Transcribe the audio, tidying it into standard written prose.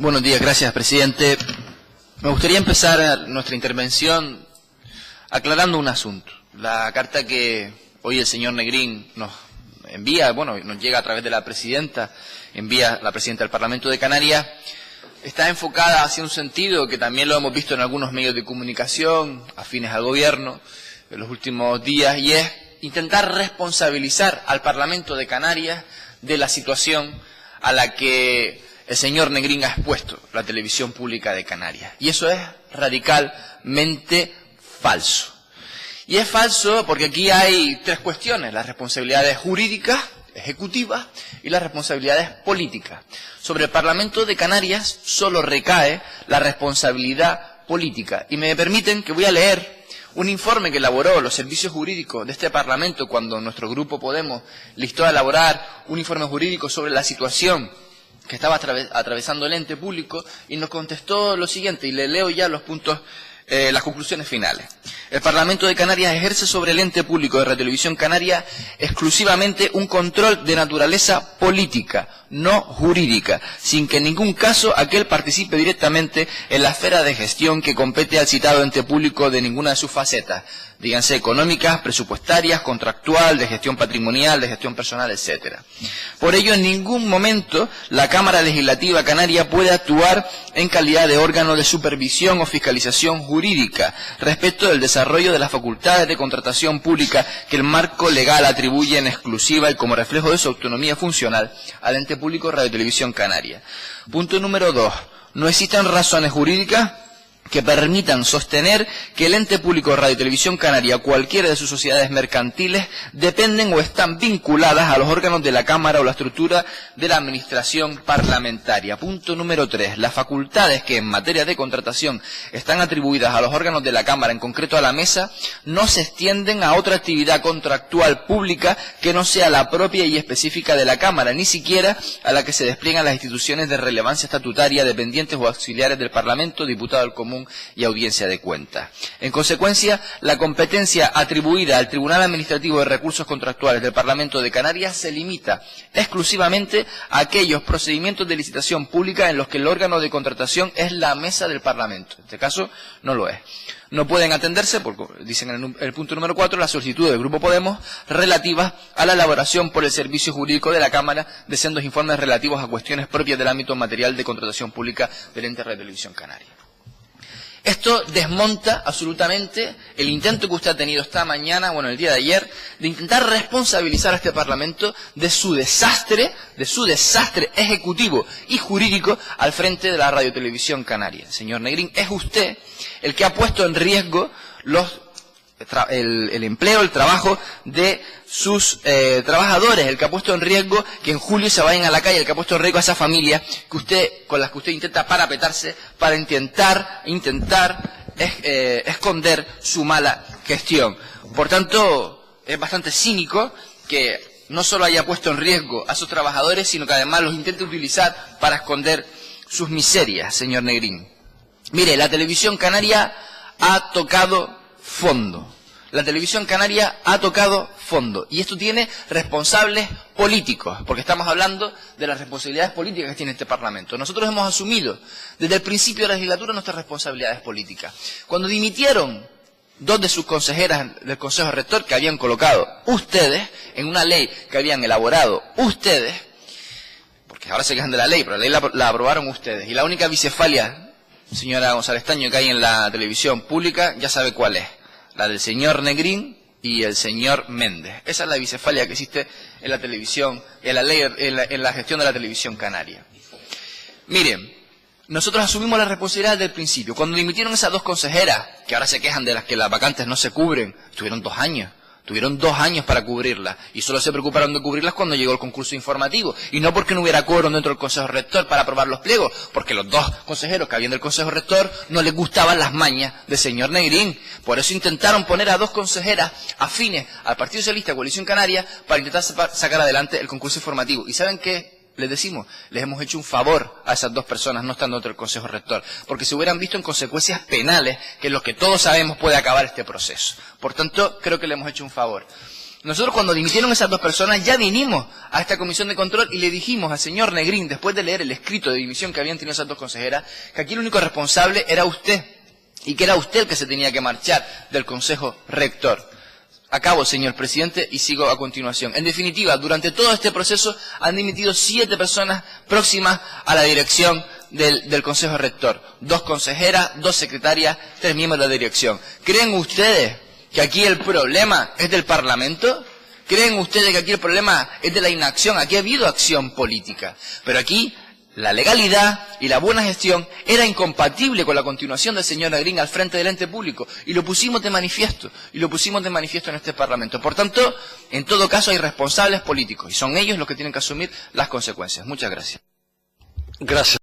Buenos días, gracias, presidente. Me gustaría empezar nuestra intervención aclarando un asunto. La carta que hoy el señor Negrín nos envía, nos llega a través de la presidenta, envía la presidenta del Parlamento de Canarias, está enfocada hacia un sentido que también lo hemos visto en algunos medios de comunicación afines al gobierno en los últimos días, y es intentar responsabilizar al Parlamento de Canarias de la situación a la que el señor Negrín ha expuesto la televisión pública de Canarias. Y eso es radicalmente falso. Y es falso porque aquí hay tres cuestiones: las responsabilidades jurídicas, ejecutivas y las responsabilidades políticas. Sobre el Parlamento de Canarias solo recae la responsabilidad política. Y me permiten que voy a leer un informe que elaboró los servicios jurídicos de este Parlamento cuando nuestro grupo Podemos listó a elaborar un informe jurídico sobre la situación que estaba atravesando el ente público, y nos contestó lo siguiente, y le leo ya los puntos, las conclusiones finales. El Parlamento de Canarias ejerce sobre el ente público de Radiotelevisión Canaria exclusivamente un control de naturaleza política, no jurídica, sin que en ningún caso aquel participe directamente en la esfera de gestión que compete al citado ente público de ninguna de sus facetas, díganse económicas, presupuestarias, contractual, de gestión patrimonial, de gestión personal, etcétera. Por ello, en ningún momento la Cámara Legislativa Canaria puede actuar en calidad de órgano de supervisión o fiscalización jurídica respecto del desarrollo de las facultades de contratación pública que el marco legal atribuye en exclusiva y como reflejo de su autonomía funcional al ente público Radiotelevisión Canaria. Punto número 2. No existen razones jurídicas que permitan sostener que el ente público Radiotelevisión Canaria o cualquiera de sus sociedades mercantiles dependen o están vinculadas a los órganos de la Cámara o la estructura de la administración parlamentaria. Punto número 3. Las facultades que en materia de contratación están atribuidas a los órganos de la Cámara, en concreto a la Mesa, no se extienden a otra actividad contractual pública que no sea la propia y específica de la Cámara, ni siquiera a la que se despliegan las instituciones de relevancia estatutaria dependientes o auxiliares del Parlamento, diputado del Común y audiencia de cuentas. En consecuencia, la competencia atribuida al Tribunal Administrativo de Recursos Contractuales del Parlamento de Canarias se limita exclusivamente a aquellos procedimientos de licitación pública en los que el órgano de contratación es la Mesa del Parlamento. En este caso, no lo es. No pueden atenderse, porque dicen en el punto número 4, las solicitudes del Grupo Podemos relativas a la elaboración por el Servicio Jurídico de la Cámara de sendos informes relativos a cuestiones propias del ámbito material de contratación pública del ente Radiotelevisión Canaria. Esto desmonta absolutamente el intento que usted ha tenido esta mañana, el día de ayer, de intentar responsabilizar a este Parlamento de su desastre ejecutivo y jurídico al frente de la Radiotelevisión Canaria. Señor Negrín, es usted el que ha puesto en riesgo el empleo, el trabajo de sus trabajadores, el que ha puesto en riesgo que en julio se vayan a la calle, el que ha puesto en riesgo a esa familia con las que usted intenta parapetarse para intentar esconder su mala gestión. Por tanto, es bastante cínico que no solo haya puesto en riesgo a sus trabajadores, sino que además los intente utilizar para esconder sus miserias, señor Negrín. Mire, la televisión canaria ha tocado fondo. La televisión canaria ha tocado fondo. Y esto tiene responsables políticos, porque estamos hablando de las responsabilidades políticas que tiene este Parlamento. Nosotros hemos asumido desde el principio de la legislatura nuestras responsabilidades políticas. Cuando dimitieron dos de sus consejeras del Consejo Rector que habían colocado ustedes en una ley que habían elaborado ustedes, porque ahora se quejan de la ley, pero la ley la aprobaron ustedes, y la única bicefalia, señora González Taño, que hay en la televisión pública, ya sabe cuál es: la del señor Negrín y el señor Méndez. Esa es la bicefalia que existe en la televisión, en la gestión de la televisión canaria. Miren, nosotros asumimos la responsabilidad desde el principio. Cuando dimitieron esas dos consejeras, que ahora se quejan de las que las vacantes no se cubren, tuvieron 2 años. Tuvieron 2 años para cubrirlas, y solo se preocuparon de cubrirlas cuando llegó el concurso informativo, y no porque no hubiera quórum dentro del Consejo Rector para aprobar los pliegos, porque los dos consejeros que habían del Consejo Rector no les gustaban las mañas del señor Negrín. Por eso intentaron poner a 2 consejeras afines al Partido Socialista, Coalición Canaria, para intentar sacar adelante el concurso informativo. ¿Y saben qué les decimos? Les hemos hecho un favor a esas 2 personas no estando dentro del Consejo Rector, porque se hubieran visto en consecuencias penales, que es lo que todos sabemos puede acabar este proceso. Por tanto, creo que le hemos hecho un favor. Nosotros cuando dimitieron esas dos personas ya vinimos a esta comisión de control y le dijimos al señor Negrín, después de leer el escrito de dimisión que habían tenido esas dos consejeras, que aquí el único responsable era usted y que era usted el que se tenía que marchar del Consejo Rector. Acabo, señor presidente, y sigo a continuación. En definitiva, durante todo este proceso han dimitido 7 personas próximas a la dirección del Consejo Rector. 2 consejeras, 2 secretarias, 3 miembros de la dirección. ¿Creen ustedes que aquí el problema es del Parlamento? ¿Creen ustedes que aquí el problema es de la inacción? Aquí ha habido acción política. Pero aquí la legalidad y la buena gestión era incompatible con la continuación del señor Negrín al frente del ente público. Y lo pusimos de manifiesto. Y lo pusimos de manifiesto en este Parlamento. Por tanto, en todo caso hay responsables políticos. Y son ellos los que tienen que asumir las consecuencias. Muchas gracias. Gracias.